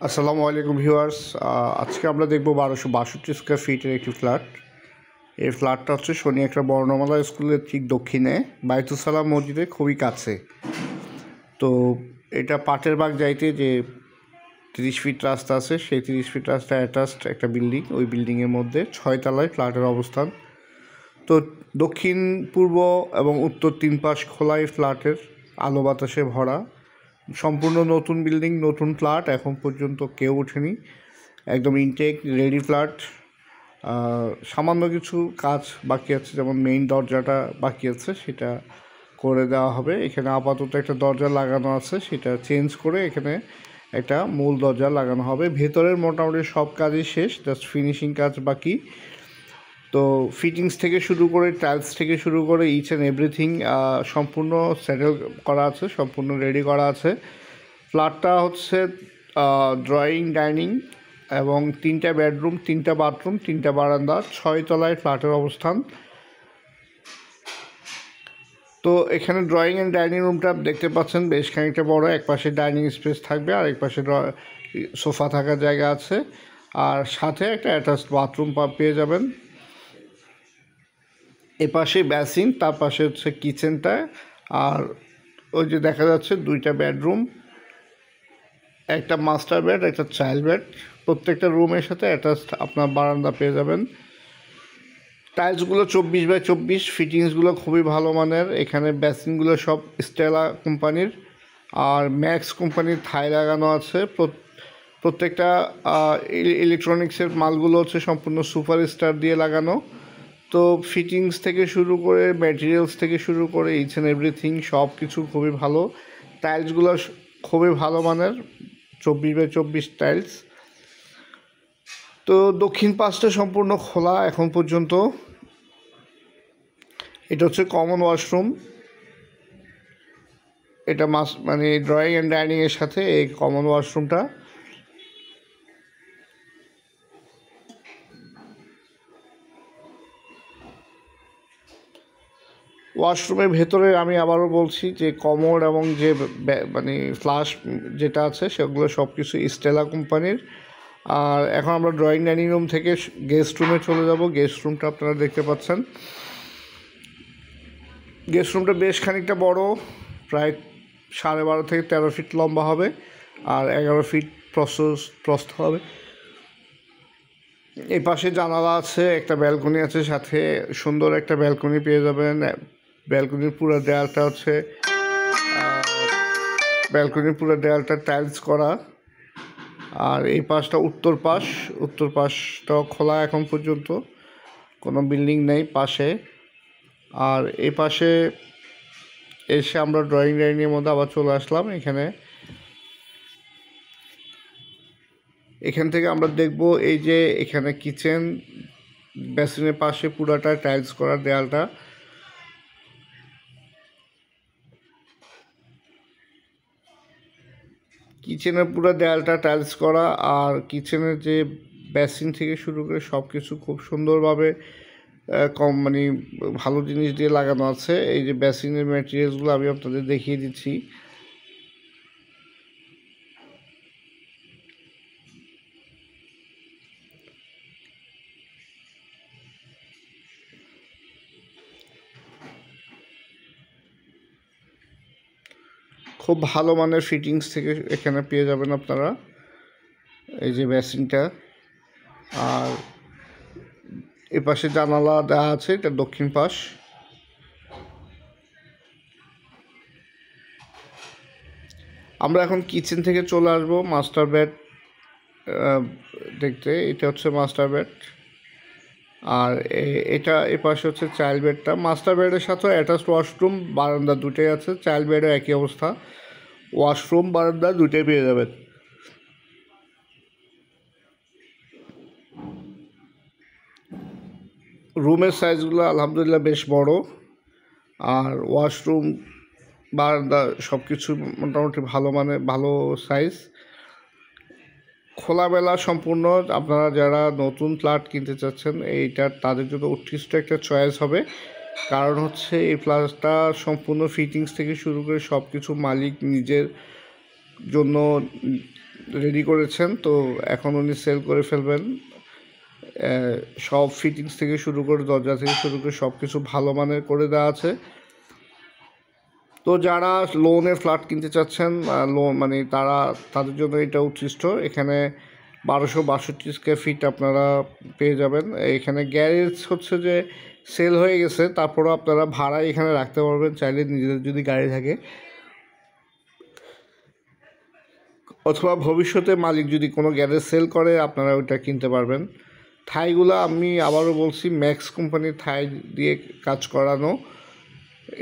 আসসালামু আলাইকুম ভিউয়ার্স। আজকে আমরা দেখব 1262 স্কোয়ার ফিটের একটি ফ্ল্যাট। এই ফ্ল্যাটটা হচ্ছে শনি একটা বর্ণমালা স্কুলের ঠিক দক্ষিণে বায়তুল সালাম মসজিদের খুবই কাছে। তো এটা পাটের বাগ যাইতে যে 30 ফিট রাস্তা আছে, সেই 30 ফিট রাস্তা অ্যাটাচড একটা বিল্ডিং। ওই বিল্ডিংয়ের মধ্যে 6 তলায় ফ্ল্যাটের অবস্থান। তো দক্ষিণ, পূর্ব এবং উত্তর 3 পাশ খোলা এই ফ্ল্যাটের আলো বাতাসে ভরা। সম্পূর্ণ নতুন বিল্ডিং, নতুন ফ্ল্যাট, এখন পর্যন্ত কেউ ওঠেনি, একদম ইনটেক রেডি ফ্ল্যাট। সামান্য কিছু কাজ বাকি আছে, যেমন মেইন দরজাটা বাকি আছে, সেটা করে দেওয়া হবে। এখানে আপাতত একটা দরজা লাগানো আছে, সেটা চেঞ্জ করে এখানে একটা মূল দরজা লাগানো হবে। ভেতরের মোটামুটি সব কাজই শেষ, জাস্ট ফিনিশিং কাজ বাকি। তো ফিটিংস থেকে শুরু করে, টাইলস থেকে শুরু করে, ইচ অ্যান্ড এভরিথিং সম্পূর্ণ সেটেল করা আছে, সম্পূর্ণ রেডি করা আছে। ফ্ল্যাটটা হচ্ছে ড্রয়িং, ডাইনিং এবং 3টা বেডরুম, 3টা বাথরুম, 3টা বারান্দা, 6 তলায় ফ্ল্যাটের অবস্থান। তো এখানে ড্রয়িং অ্যান্ড ডাইনিং রুমটা দেখতে পাচ্ছেন বেশ খানিকটা বড়। এক পাশে ডাইনিং স্পেস থাকবে আর এক পাশে সোফা থাকার জায়গা আছে, আর সাথে একটা অ্যাটাচড বাথরুম পেয়ে যাবেন। এপাশে বেসিন, তার পাশে হচ্ছে কিচেনটা, আর ওই যে দেখা যাচ্ছে 2টা বেডরুম, একটা মাস্টার বেড, একটা চাইল্ড বেড। প্রত্যেকটা রুমের সাথে অ্যাটাচড আপনার বারান্দা পেয়ে যাবেন। টাইলসগুলো 24x24, ফিটিংসগুলো খুবই ভালো মানের। এখানে বেসিনগুলো সব স্টেলা কোম্পানির আর ম্যাক্স কোম্পানির থাই লাগানো আছে। প্রত্যেকটা ইলেকট্রনিক্সের মালগুলো হচ্ছে সম্পূর্ণ সুপার স্টার দিয়ে লাগানো। তো ফিটিংস থেকে শুরু করে, ম্যাটেরিয়ালস থেকে শুরু করে, ইচ অ্যান্ড এভরিথিং সব কিছু খুবই ভালো। টাইলসগুলো খুবই ভালো মানের, 24x24 টাইলস। তো দক্ষিণ পাশটা সম্পূর্ণ খোলা এখন পর্যন্ত। এটা হচ্ছে কমন ওয়াশরুম। এটা মানে ড্রয়িং অ্যান্ড ডাইনিংয়ের সাথে এই কমন ওয়াশরুমটা। ওয়াশরুমের ভেতরে আমি আবারও বলছি যে কমোড এবং যে মানে ফ্লাশ যেটা আছে সেগুলো সব কিছু স্টেলা কোম্পানির। আর এখন আমরা ড্রয়িং ডাইনিং রুম থেকে গেস্ট রুমে চলে যাব। গেস্ট রুমটা আপনারা দেখতে পাচ্ছেন। গেস্ট রুমটা বেশ খানিকটা বড়, প্রায় 12.5 থেকে 13 ফিট লম্বা হবে আর 11 ফিট প্রস্থ হবে। এই পাশে জানালা আছে, একটা ব্যালকনি আছে, সাথে সুন্দর একটা ব্যালকনি পেয়ে যাবেন। ব্যালকনির পুরো দেয়ালটা টাইলস করা। আর এই পাশটা উত্তর পাশটাও খোলা, এখন পর্যন্ত কোনো বিল্ডিং নেই পাশে। আর এই পাশে এসে আমরা ড্রয়িং ডাইনিংয়ের মধ্যে আবার চলে আসলাম। এখান থেকে আমরা দেখব এই যে এখানে কিচেন, বেসিনের পাশে পুরাটা টাইলস করা দেয়ালটা। কিচেনের পুরো দেয়ালটা টাইলস করা, আর কিচেনের যে বেসিন থেকে শুরু করে সব কিছু খুব সুন্দরভাবে মানে ভালো জিনিস দিয়ে লাগানো আছে। এই যে বেসিনের ম্যাটেরিয়ালসগুলো আমি আপনাদের দেখিয়ে দিচ্ছি। খুব ভালো মানের ফিটিংস থেকে এখানে পেয়ে যাবেন আপনারা। এই যে বেসিনটা, আর এপাশে জানালা দেওয়া আছে, এটা দক্ষিণ পাশ। আমরা এখন কিচেন থেকে চলে আসবো মাস্টার বেড দেখতে। এটা হচ্ছে মাস্টার বেড, আর এটা এপাশে হচ্ছে চাইল্ড বেডটা। মাস্টার বেডের সাথে অ্যাটাচড ওয়াশরুম, বারান্দা দুটোই আছে। চাইল্ড বেডও একই অবস্থা, ওয়াশরুম বারান্দা দুটোই পেয়ে যাবেন। রুমের সাইজগুলো আলহামদুলিল্লাহ বেশ বড়, আর ওয়াশরুম বারান্দা সব কিছু মোটামুটি ভালো সাইজ। খোলামেলা সম্পূর্ণ। আপনারা যারা নতুন ফ্ল্যাট কিনতে চাচ্ছেন, এইটা তাদের জন্য উৎকৃষ্ট একটা চয়েস হবে। কারণ হচ্ছে এই ফ্ল্যাটটা সম্পূর্ণ ফিটিংস থেকে শুরু করে সব কিছু মালিক নিজের জন্য রেডি করেছেন, তো এখন উনি সেল করে ফেলবেন। সব ফিটিংস থেকে শুরু করে দরজা থেকে শুরু করে সব কিছু ভালো মানের করে দেওয়া আছে। তো যারা লোনের ফ্ল্যাট কিনতে চাচ্ছেন, লোন মানে তাদের জন্য এটা উৎকৃষ্ট। এখানে 1262 স্কোয়ার ফিট আপনারা পেয়ে যাবেন। এখানে গ্যারেজ হচ্ছে যে সেল হয়ে গেছে, তারপরেও আপনারা ভাড়ায় এখানে রাখতে পারবেন চাইলে, নিজেদের যদি গাড়ি থাকে, অথবা ভবিষ্যতে মালিক যদি কোনো গ্যারেজ সেল করে আপনারা ওইটা কিনতে পারবেন। থাইগুলো আমি আবারও বলছি, ম্যাক্স কোম্পানির থাই দিয়ে কাজ করানো।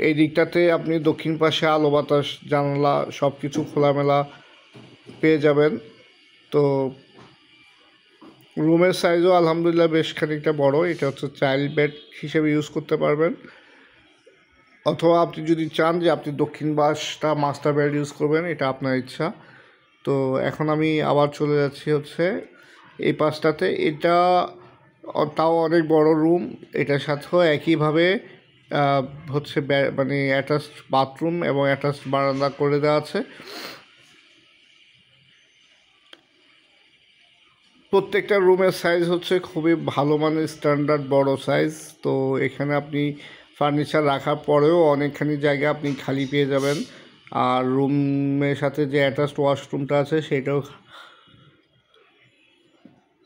এই দিকটাতে আপনি দক্ষিণ পাশে আলো বাতাস জানালা সব কিছু খোলামেলা পেয়ে যাবেন। তো রুমের সাইজও আলহামদুলিল্লাহ বেশ খানিকটা বড়। এটা হচ্ছে চাইল্ড বেড হিসেবে ইউজ করতে পারবেন, অথবা আপনি যদি চান যে আপনি দক্ষিণ পাশটা মাস্টার বেড ইউজ করবেন, এটা আপনার ইচ্ছা। তো এখন আমি আবার চলে যাচ্ছি হচ্ছে এই পাশটাতে। এটা তাও অনেক বড় রুম, এটার সাথেও একইভাবে হচ্ছে মানে অ্যাটাচড বাথরুম এবং অ্যাটাচড বারান্দা করে দেওয়া আছে। প্রত্যেকটা রুমের সাইজ হচ্ছে খুবই ভালো মানের স্ট্যান্ডার্ড বড় সাইজ। তো এখানে আপনি ফার্নিচার রাখার পরেও অনেকখানি জায়গা আপনি খালি পেয়ে যাবেন। আর রুমের সাথে যে অ্যাটাচড ওয়াশরুমটা আছে সেটাও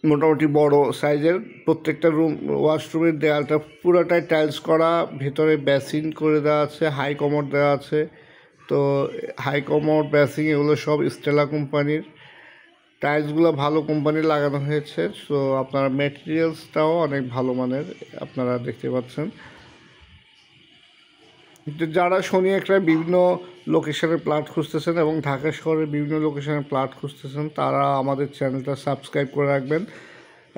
মোটামুটি বড় সাইজের। প্রত্যেকটা ওয়াশরুমের দেয়ালটা পুরোটাই টাইলস করা, ভেতরে বেসিন করে দেওয়া আছে, হাই কমোড দেওয়া আছে। তো হাই কমোড বেসিন এগুলো সব স্টেলা কোম্পানির। টাইলসগুলো ভালো কোম্পানির লাগানো হয়েছে। সো আপনার ম্যাটেরিয়ালসটাও অনেক ভালো মানের আপনারা দেখতে পাচ্ছেন। যারা শনি একটায় বিভিন্ন লোকেশনের প্লট খুঁজতেছেন এবং ঢাকা শহরের বিভিন্ন লোকেশনের প্লট খুঁজতেছেন, তারা আমাদের চ্যানেলটা সাবস্ক্রাইব করে রাখবেন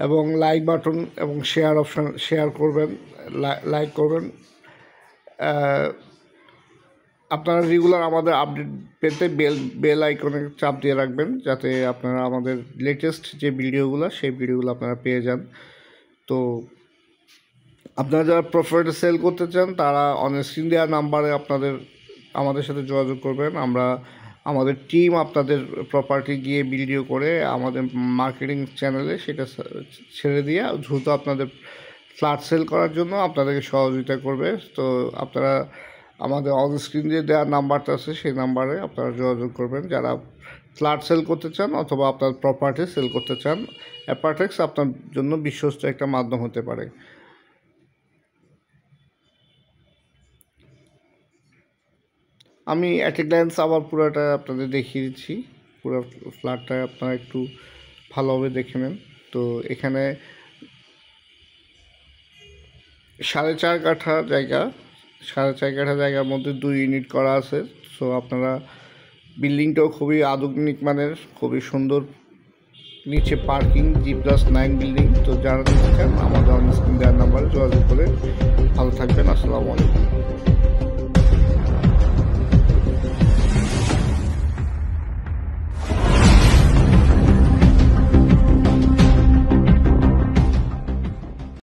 এবং লাইক বাটন এবং শেয়ার অপশান শেয়ার করবেন, লাইক করবেন। আপনারা রেগুলার আমাদের আপডেট পেতে বেল আইকনে চাপ দিয়ে রাখবেন, যাতে আপনারা আমাদের লেটেস্ট যে ভিডিওগুলো সেই ভিডিওগুলো আপনারা পেয়ে যান। তো আপনারা যারা প্রপার্টি সেল করতে চান তারা অন স্ক্রিন দেওয়া নাম্বারে আমাদের সাথে যোগাযোগ করবেন। আমাদের টিম আপনাদের প্রপার্টি গিয়ে ভিডিও করে আমাদের মার্কেটিং চ্যানেলে সেটা ছেড়ে দিয়ে দ্রুত আপনাদের ফ্ল্যাট সেল করার জন্য আপনাদেরকে সহযোগিতা করবে। তো আপনারা আমাদের অন স্ক্রিন যে দেওয়ার নাম্বারটা আছে সেই নাম্বারে আপনারা যোগাযোগ করবেন যারা ফ্ল্যাট সেল করতে চান অথবা আপনার প্রপার্টি সেল করতে চান। অ্যাপারটেক্স আপনার জন্য বিশ্বস্ত একটা মাধ্যম হতে পারে। আমি অ্যাট এ গ্ল্যান্স আবার পুরোটা আপনাদের দেখিয়ে দিচ্ছি। পুরো ফ্ল্যাটটা আপনারা একটু ভালোভাবে দেখে নেন। তো এখানে 4.5 কাঠা জায়গা, 4.5 কাঠা জায়গার মধ্যে 2 ইউনিট করা আছে। সো আপনারা বিল্ডিংটাও খুবই আধুনিক মানের, খুবই সুন্দর। নিচে পার্কিং, G+9 বিল্ডিং। তো যারা নিতে চান আমাদের অন স্ক্রিন দেওয়ার নাম্বারে যোগাযোগ করে ভালো থাকবেন। আসসালামু আলাইকুম।